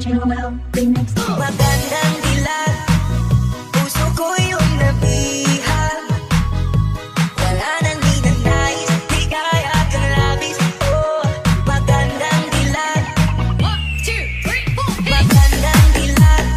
Magandang dilag, puso ko yung nabihag. Wala nang ninanais, di kaya kang labis. Oh, magandang dilag. 1, 2, 3, 4, magandang dilag.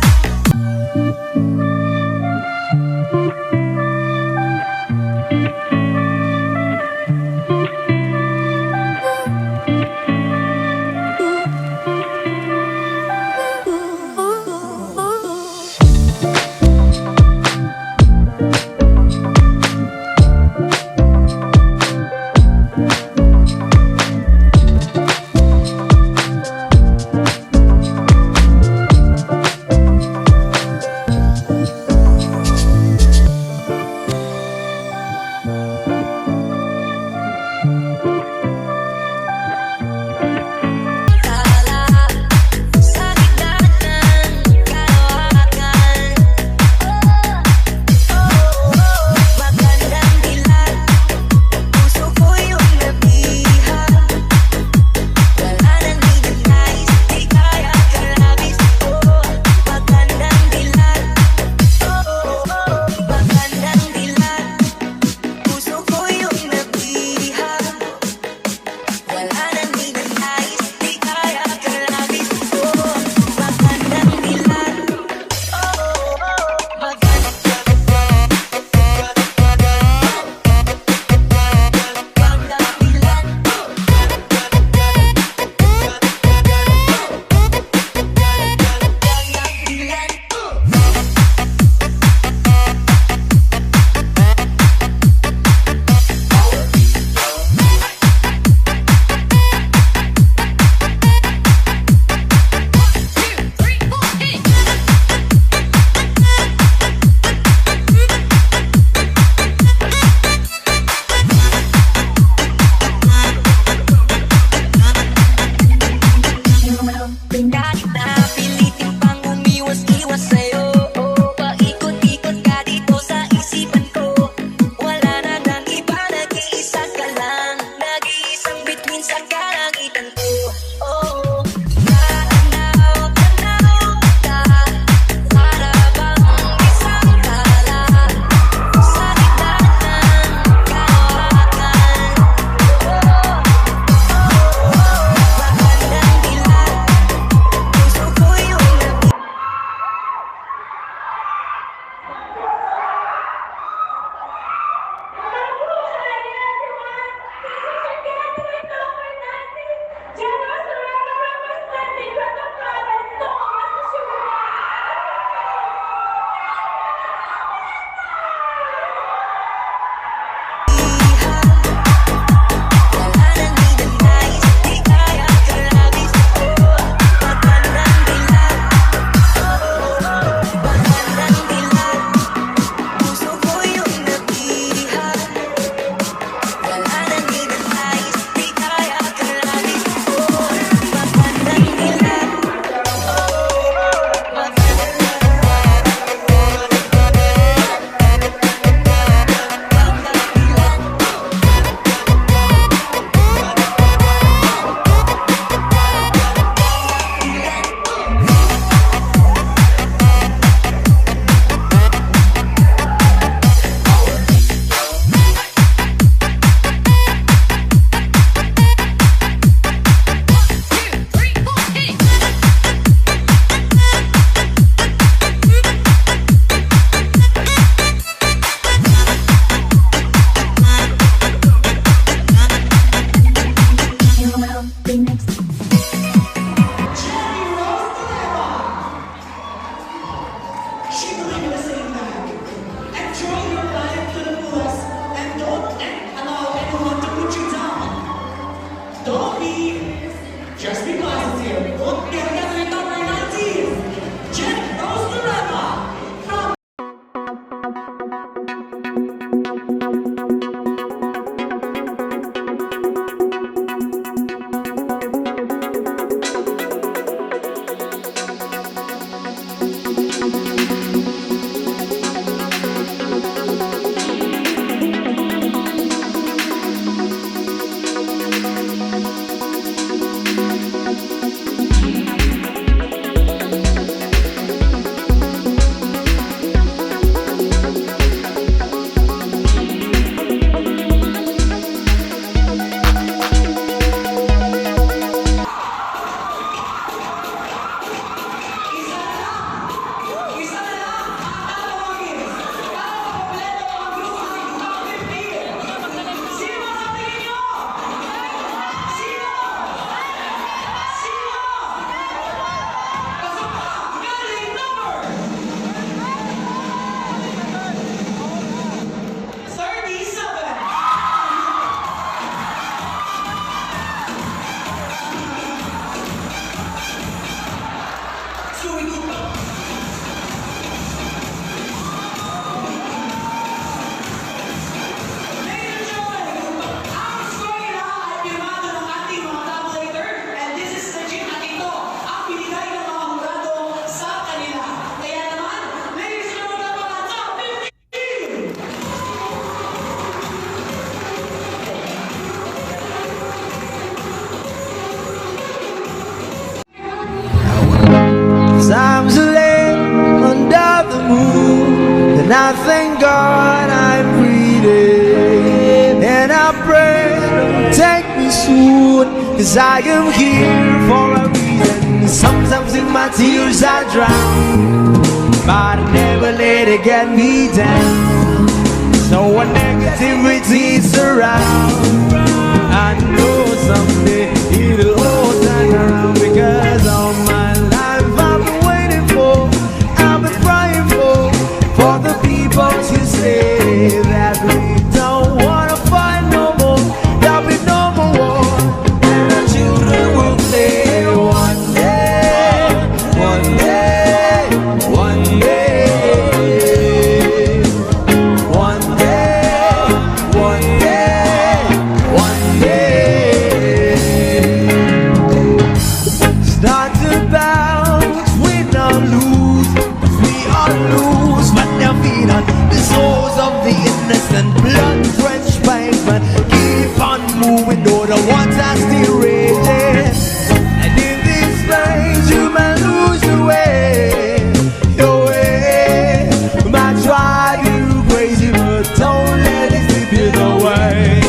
And I thank God I'm breathing, and I pray don't take me soon, 'cause I am here for a reason. Sometimes in my tears I drown, but I never let it get me down. So when negativity surrounds, I know someday it'll all turn around, because all my life I've been waiting for, I've been crying for the people to say that we don't wanna fight no more, there'll be no more war, and our children will play one day, one day, one day, one day, one day, one day. Start to bounce, win or lose, we all lose, but their feet on the souls of the innocent, blood-drenched pavement. Keep on moving, though the water still raging. And in this place, you may lose your way, your way. Might drive you crazy, but don't let it slip you away.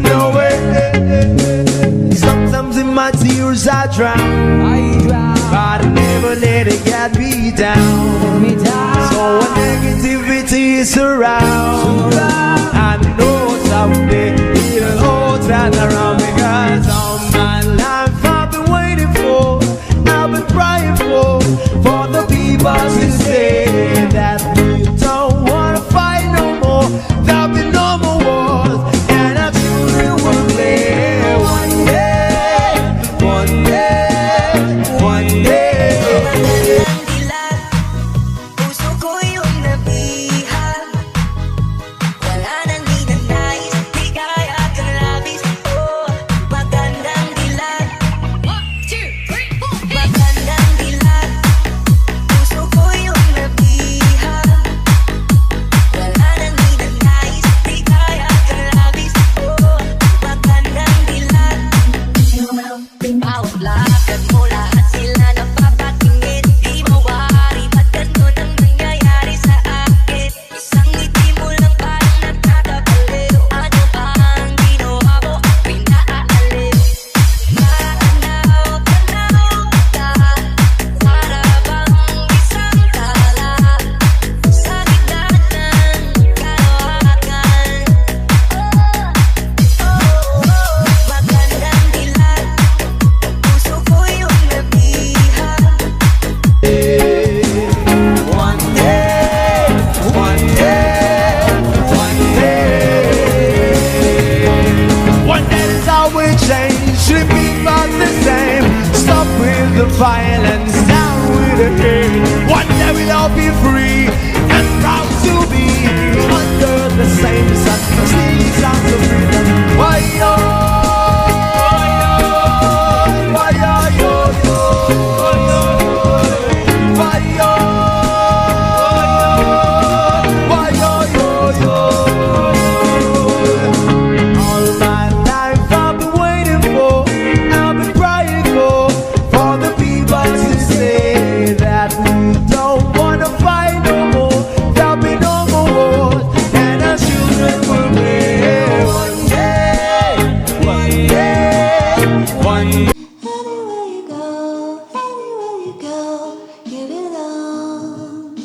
No way. Sometimes in my tears I drown, but I never let it get me down. So when negativity surrounds, I know someday it'll all turn around, because all my life I've been waiting for, I've been crying for the people to say that we don't wanna fight no more, there'll be no more wars, and our children will play one day, one day, one day. Puso ko yung nabihag, wala nang ninanais, di kaya kang labis. Oh, magandang dilag. 1, 2, 3, 4, magandang dilag. Puso ko yung nabihag, wala nang ninanais, di kaya kang labis. Oh, magandang dilag. Bawat lakad mo, lahat sila napapatingin. Di mawari, ba't ganun ang nangyayari sa akin? Isang ngiti mo lang parang nagkakabaliw. Ano ba ang ginawa mo? Pinaaliw. Tanaw, tanaw ka, para bang isang tala sa gitna ng kalawakan. Magandang dilag, puso ko yung nabihag. One day, one day, one day. One day is how we change, should be about the same. Stop with the violence, down with the hate. One day we'll all be free and proud to be under the same sun. Singing sounds of freedom. Why yo? Why yo yo yo? Why yo? Why yo yo yo? All my life I've been waiting for, I've been crying for the people to say that we don't wanna fight no more, there'll be no more wars, and our children will live one day, one day, one day. Anywhere you go, you belong.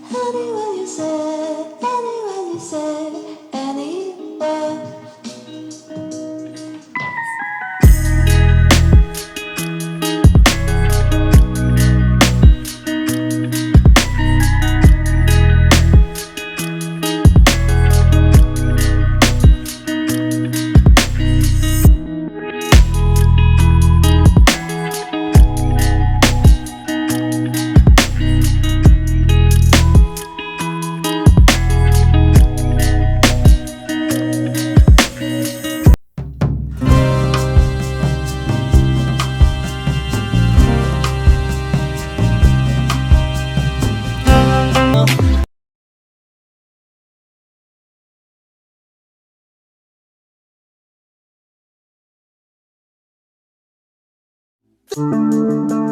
Anywhere you say, anywhere. Thank